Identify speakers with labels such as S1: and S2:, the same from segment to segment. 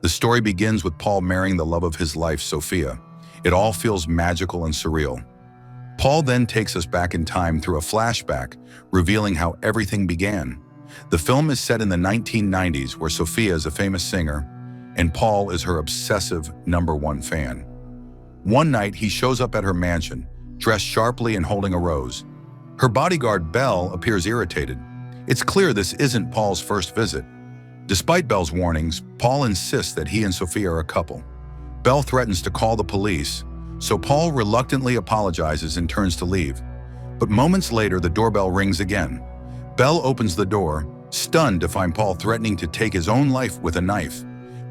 S1: The story begins with Paul marrying the love of his life, Sophia. It all feels magical and surreal. Paul then takes us back in time through a flashback, revealing how everything began. The film is set in the 1990s, where Sophia is a famous singer, and Paul is her obsessive #1 fan. One night, he shows up at her mansion, dressed sharply and holding a rose. Her bodyguard, Belle, appears irritated. It's clear this isn't Paul's first visit. Despite Belle's warnings, Paul insists that he and Sophia are a couple. Belle threatens to call the police, so Paul reluctantly apologizes and turns to leave. But moments later, the doorbell rings again. Belle opens the door, stunned to find Paul threatening to take his own life with a knife.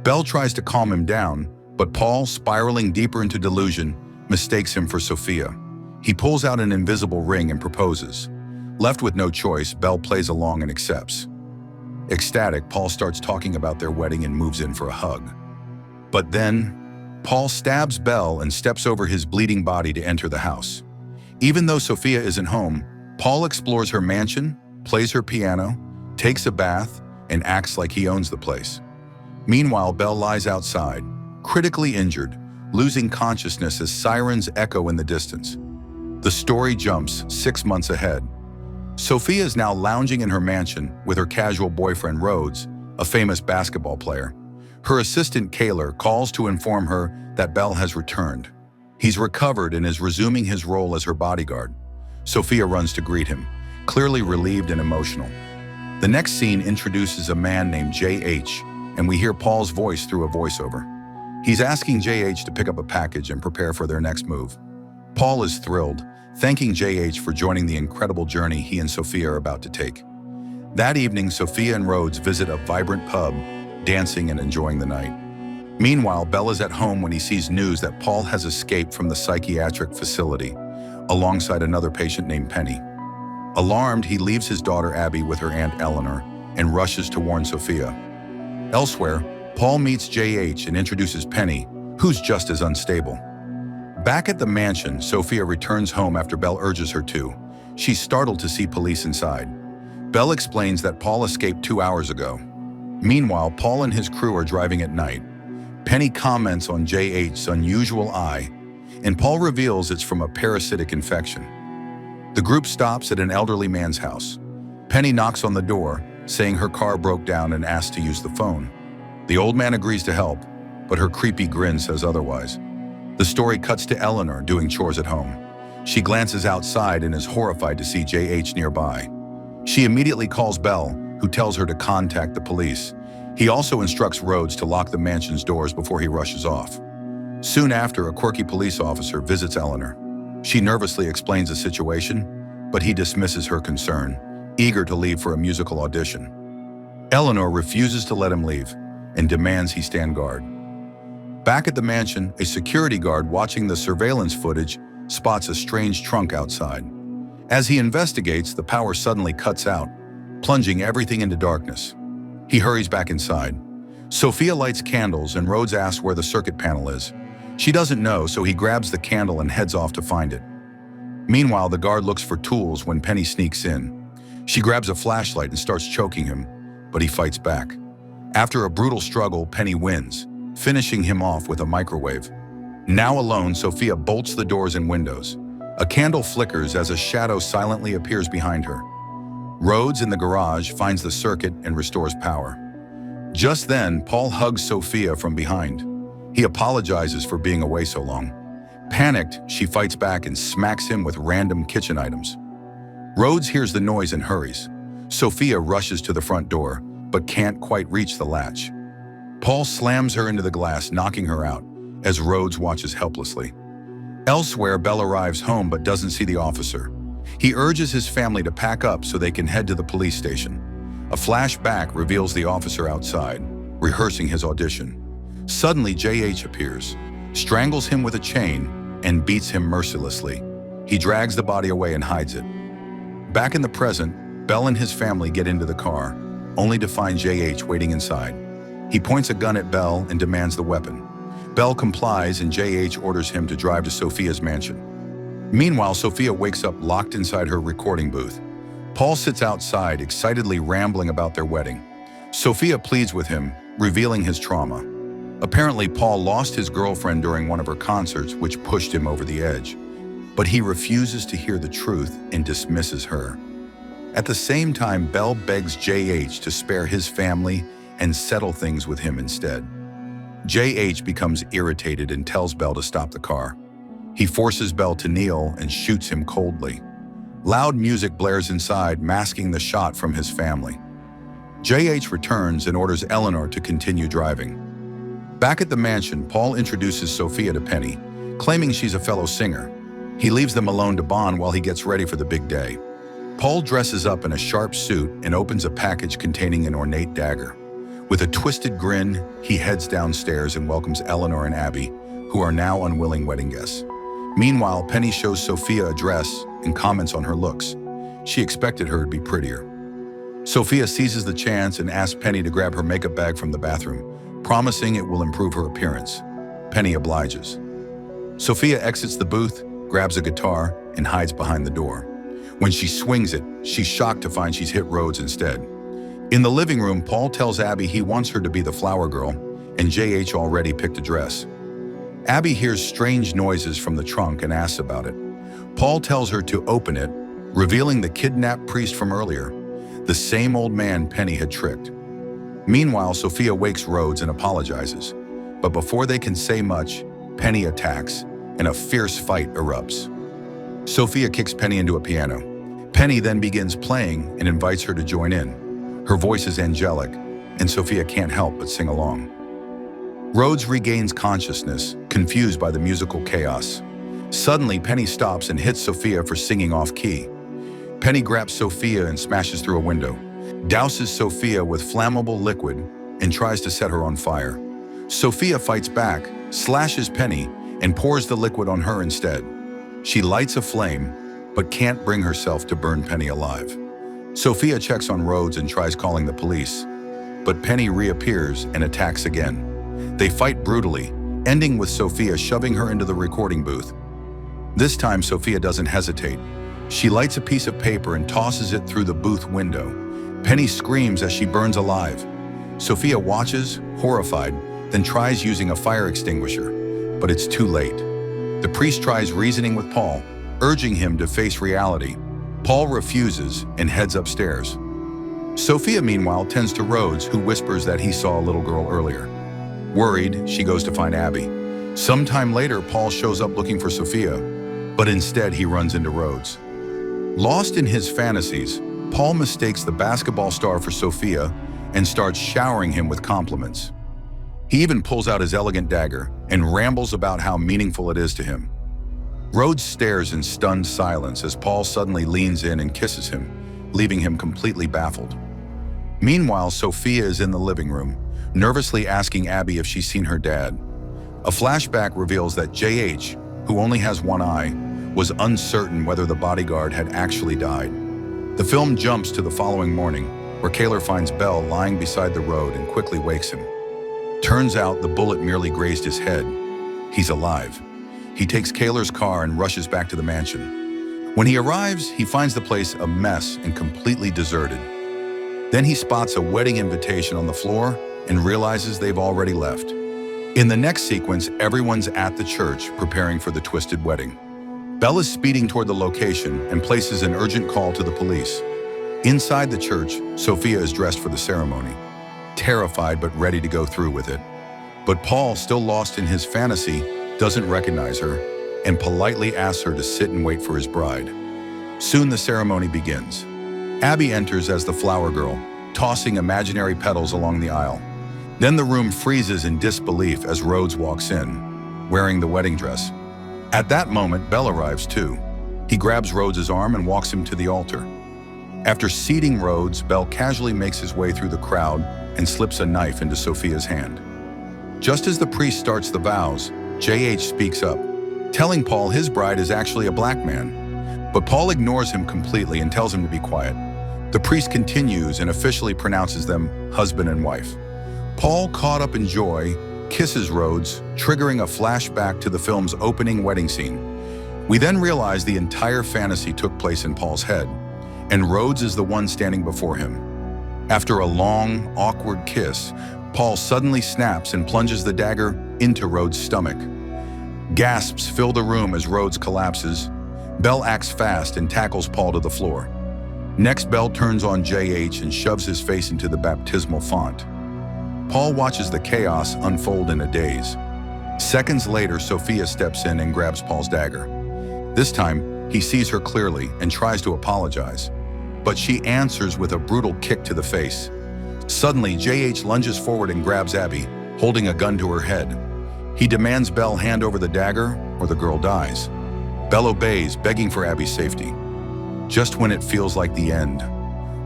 S1: Belle tries to calm him down, but Paul, spiraling deeper into delusion, mistakes him for Sophia. He pulls out an invisible ring and proposes. Left with no choice, Belle plays along and accepts. Ecstatic, Paul starts talking about their wedding and moves in for a hug. But then, Paul stabs Belle and steps over his bleeding body to enter the house. Even though Sophia isn't home, Paul explores her mansion, plays her piano, takes a bath, and acts like he owns the place. Meanwhile, Belle lies outside, critically injured, losing consciousness as sirens echo in the distance. The story jumps 6 months ahead. Sophia is now lounging in her mansion with her casual boyfriend Rhodes, a famous basketball player. Her assistant Kaylor calls to inform her that Belle has returned. He's recovered and is resuming his role as her bodyguard. Sophia runs to greet him, clearly relieved and emotional. The next scene introduces a man named JH, and we hear Paul's voice through a voiceover. He's asking JH to pick up a package and prepare for their next move. Paul is thrilled, thanking JH for joining the incredible journey he and Sophia are about to take. That evening, Sophia and Rhodes visit a vibrant pub, dancing and enjoying the night. Meanwhile, Belle is at home when he sees news that Paul has escaped from the psychiatric facility, alongside another patient named Penny. Alarmed, he leaves his daughter Abby with her aunt Eleanor and rushes to warn Sophia. Elsewhere, Paul meets JH and introduces Penny, who's just as unstable. Back at the mansion, Sophia returns home after Belle urges her to. She's startled to see police inside. Belle explains that Paul escaped 2 hours ago. Meanwhile, Paul and his crew are driving at night. Penny comments on JH's unusual eye, and Paul reveals it's from a parasitic infection. The group stops at an elderly man's house. Penny knocks on the door, saying her car broke down and asks to use the phone. The old man agrees to help, but her creepy grin says otherwise. The story cuts to Eleanor doing chores at home. She glances outside and is horrified to see JH nearby. She immediately calls Belle, who tells her to contact the police. He also instructs Rhodes to lock the mansion's doors before he rushes off. Soon after, a quirky police officer visits Eleanor. She nervously explains the situation, but he dismisses her concern, eager to leave for a musical audition. Eleanor refuses to let him leave and demands he stand guard. Back at the mansion, a security guard watching the surveillance footage spots a strange trunk outside. As he investigates, the power suddenly cuts out, plunging everything into darkness. He hurries back inside. Sophia lights candles and Rhodes asks where the circuit panel is. She doesn't know, so he grabs the candle and heads off to find it. Meanwhile, the guard looks for tools when Penny sneaks in. She grabs a flashlight and starts choking him, but he fights back. After a brutal struggle, Penny wins, finishing him off with a microwave. Now alone, Sophia bolts the doors and windows. A candle flickers as a shadow silently appears behind her. Rhodes in the garage finds the circuit and restores power. Just then, Paul hugs Sophia from behind. He apologizes for being away so long. Panicked, she fights back and smacks him with random kitchen items. Rhodes hears the noise and hurries. Sophia rushes to the front door, but can't quite reach the latch. Paul slams her into the glass, knocking her out, as Rhodes watches helplessly. Elsewhere, Belle arrives home but doesn't see the officer. He urges his family to pack up so they can head to the police station. A flashback reveals the officer outside, rehearsing his audition. Suddenly, JH appears, strangles him with a chain, and beats him mercilessly. He drags the body away and hides it. Back in the present, Belle and his family get into the car, only to find JH waiting inside. He points a gun at Belle and demands the weapon. Belle complies and JH orders him to drive to Sophia's mansion. Meanwhile, Sophia wakes up locked inside her recording booth. Paul sits outside, excitedly rambling about their wedding. Sophia pleads with him, revealing his trauma. Apparently, Paul lost his girlfriend during one of her concerts, which pushed him over the edge. But he refuses to hear the truth and dismisses her. At the same time, Bell begs JH to spare his family and settle things with him instead. JH becomes irritated and tells Bell to stop the car. He forces Bell to kneel and shoots him coldly. Loud music blares inside, masking the shot from his family. JH returns and orders Eleanor to continue driving. Back at the mansion, Paul introduces Sophia to Penny, claiming she's a fellow singer. He leaves them alone to bond while he gets ready for the big day. Paul dresses up in a sharp suit and opens a package containing an ornate dagger. With a twisted grin, he heads downstairs and welcomes Eleanor and Abby, who are now unwilling wedding guests. Meanwhile, Penny shows Sophia a dress and comments on her looks. She expected her to be prettier. Sophia seizes the chance and asks Penny to grab her makeup bag from the bathroom, promising it will improve her appearance. Penny obliges. Sophia exits the booth, grabs a guitar, and hides behind the door. When she swings it, she's shocked to find she's hit Rhodes instead. In the living room, Paul tells Abby he wants her to be the flower girl, and JH already picked a dress. Abby hears strange noises from the trunk and asks about it. Paul tells her to open it, revealing the kidnapped priest from earlier, the same old man Penny had tricked. Meanwhile, Sophia wakes Rhodes and apologizes. But before they can say much, Penny attacks, and a fierce fight erupts. Sophia kicks Penny into a piano. Penny then begins playing and invites her to join in. Her voice is angelic, and Sophia can't help but sing along. Rhodes regains consciousness, confused by the musical chaos. Suddenly, Penny stops and hits Sophia for singing off-key. Penny grabs Sophia and smashes through a window, douses Sophia with flammable liquid, and tries to set her on fire. Sophia fights back, slashes Penny, and pours the liquid on her instead. She lights a flame, but can't bring herself to burn Penny alive. Sophia checks on Rhodes and tries calling the police, but Penny reappears and attacks again. They fight brutally, ending with Sophia shoving her into the recording booth. This time, Sophia doesn't hesitate. She lights a piece of paper and tosses it through the booth window. Penny screams as she burns alive. Sophia watches, horrified, then tries using a fire extinguisher, but it's too late. The priest tries reasoning with Paul, urging him to face reality. Paul refuses and heads upstairs. Sophia, meanwhile, tends to Rhodes, who whispers that he saw a little girl earlier. Worried, she goes to find Abby. Sometime later, Paul shows up looking for Sophia, but instead he runs into Rhodes. Lost in his fantasies, Paul mistakes the basketball star for Sophia and starts showering him with compliments. He even pulls out his elegant dagger and rambles about how meaningful it is to him. Rhodes stares in stunned silence as Paul suddenly leans in and kisses him, leaving him completely baffled. Meanwhile, Sophia is in the living room, nervously asking Abby if she's seen her dad. A flashback reveals that JH, who only has one eye, was uncertain whether the bodyguard had actually died. The film jumps to the following morning, where Kaylor finds Bell lying beside the road and quickly wakes him. Turns out the bullet merely grazed his head. He's alive. He takes Kaylor's car and rushes back to the mansion. When he arrives, he finds the place a mess and completely deserted. Then he spots a wedding invitation on the floor and realizes they've already left. In the next sequence, everyone's at the church preparing for the twisted wedding. Belle is speeding toward the location and places an urgent call to the police. Inside the church, Sophia is dressed for the ceremony, terrified but ready to go through with it. But Paul, still lost in his fantasy, doesn't recognize her and politely asks her to sit and wait for his bride. Soon the ceremony begins. Abby enters as the flower girl, tossing imaginary petals along the aisle. Then the room freezes in disbelief as Rhodes walks in, wearing the wedding dress. At that moment, Belle arrives too. He grabs Rhodes' arm and walks him to the altar. After seating Rhodes, Belle casually makes his way through the crowd and slips a knife into Sophia's hand. Just as the priest starts the vows, JH speaks up, telling Paul his bride is actually a black man. But Paul ignores him completely and tells him to be quiet. The priest continues and officially pronounces them husband and wife. Paul, caught up in joy, kisses Rhodes, triggering a flashback to the film's opening wedding scene. We then realize the entire fantasy took place in Paul's head, and Rhodes is the one standing before him. After a long, awkward kiss, Paul suddenly snaps and plunges the dagger into Rhodes' stomach. Gasps fill the room as Rhodes collapses. Bell acts fast and tackles Paul to the floor. Next, Bell turns on JH and shoves his face into the baptismal font. Paul watches the chaos unfold in a daze. Seconds later, Sophia steps in and grabs Paul's dagger. This time, he sees her clearly and tries to apologize, but she answers with a brutal kick to the face. Suddenly, JH lunges forward and grabs Abby, holding a gun to her head. He demands Bell hand over the dagger or the girl dies. Bell obeys, begging for Abby's safety. Just when it feels like the end,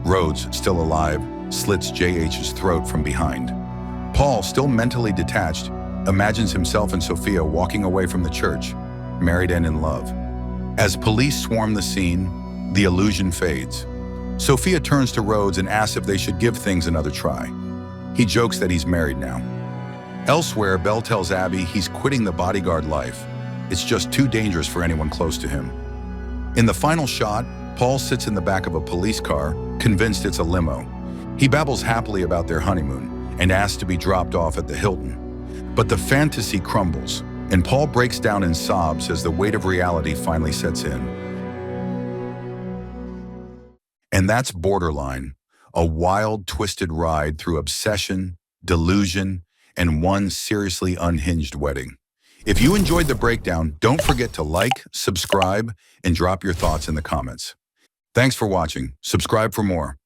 S1: Rhodes, still alive, slits JH's throat from behind. Paul, still mentally detached, imagines himself and Sophia walking away from the church, married and in love. As police swarm the scene, the illusion fades. Sophia turns to Rhodes and asks if they should give things another try. He jokes that he's married now. Elsewhere, Bell tells Abby he's quitting the bodyguard life. It's just too dangerous for anyone close to him. In the final shot, Paul sits in the back of a police car, convinced it's a limo. He babbles happily about their honeymoon and asks to be dropped off at the Hilton. But the fantasy crumbles, and Paul breaks down in sobs as the weight of reality finally sets in. And that's Borderline, a wild, twisted ride through obsession, delusion, and one seriously unhinged wedding. If you enjoyed the breakdown, don't forget to like, subscribe, and drop your thoughts in the comments. Thanks for watching. Subscribe for more.